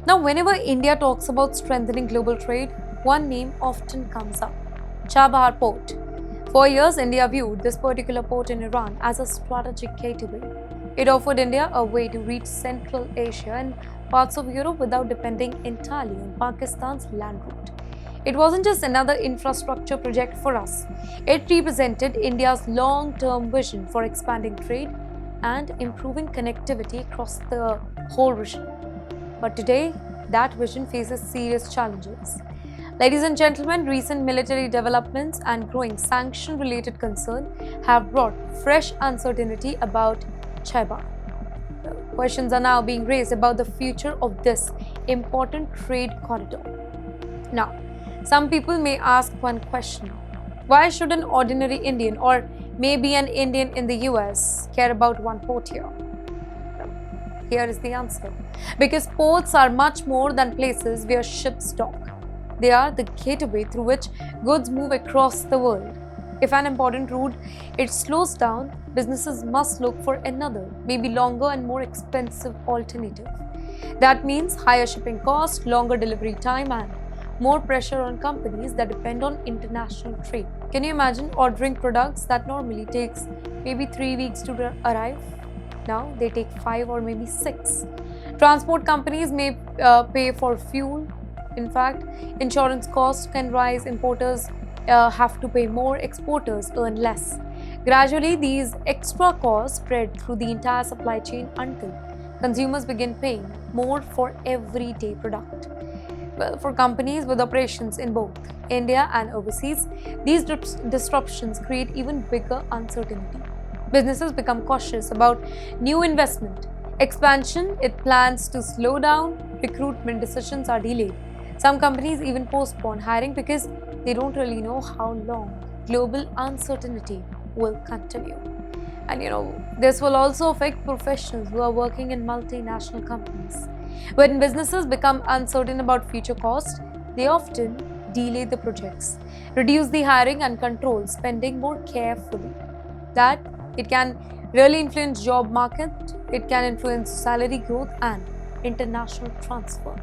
Now, whenever India talks about strengthening global trade, one name often comes up: Chabahar Port. For years, India viewed this particular port in Iran as a strategic gateway. It offered India a way to reach Central Asia and parts of Europe without depending entirely on Pakistan's land route. It wasn't just another infrastructure project for us, it represented India's long term vision for expanding trade and improving connectivity across the whole region. But today, that vision faces serious challenges. Ladies and gentlemen, recent military developments and growing sanction related concern have brought fresh uncertainty about Chaibar. Questions are now being raised about the future of this important trade corridor. Now, some people may ask one question: why should an ordinary Indian or maybe an Indian in the US care about one port here? Here is the answer. Because ports are much more than places where ships dock. They are the gateway through which goods move across the world. If an important route it slows down, businesses must look for another, maybe longer and more expensive alternative. That means higher shipping costs, longer delivery time, and more pressure on companies that depend on international trade. Can you imagine ordering products that normally takes maybe 3 weeks to arrive? Now they take 5 or maybe 6. Transport companies may pay for fuel. In fact, insurance costs can rise, importers have to pay more, exporters earn less. Gradually, these extra costs spread through the entire supply chain until consumers begin paying more for everyday product. Well, for companies with operations in both India and overseas, these disruptions create even bigger uncertainty. Businesses become cautious about new investment. Expansion, it plans to slow down, recruitment decisions are delayed. Some companies even postpone hiring because they don't really know how long global uncertainty will continue. And this will also affect professionals who are working in multinational companies. When businesses become uncertain about future costs, they often delay the projects, reduce the hiring, and control spending more carefully. That it can really influence job market, it can influence salary growth and international transfer.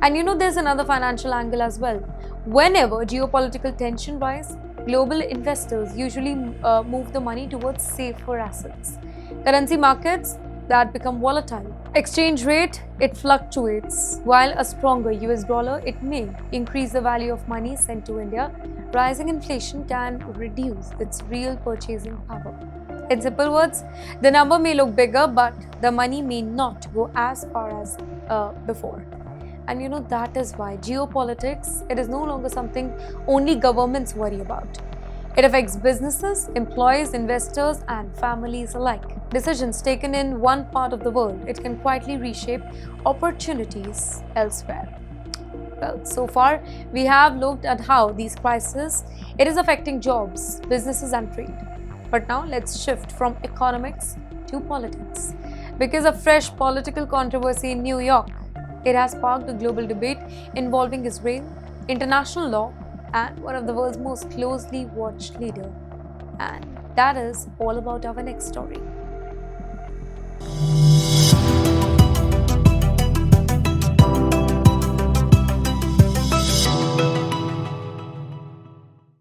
And there's another financial angle as well. Whenever geopolitical tension rise, global investors usually move the money towards safer assets. Currency markets that become volatile. Exchange rate, it fluctuates. While a stronger US dollar, it may increase the value of money sent to India. Rising inflation can reduce its real purchasing power. In simple words, the number may look bigger, but the money may not go as far as before. And that is why geopolitics, it is no longer something only governments worry about. It affects businesses, employees, investors, and families alike. Decisions taken in one part of the world, it can quietly reshape opportunities elsewhere. Well, so far, we have looked at how these crises, it is affecting jobs, businesses, and trade. But now let's shift from economics to politics. Because a fresh political controversy in New York, it has sparked a global debate involving Israel, international law, and one of the world's most closely watched leader. And that is all about our next story.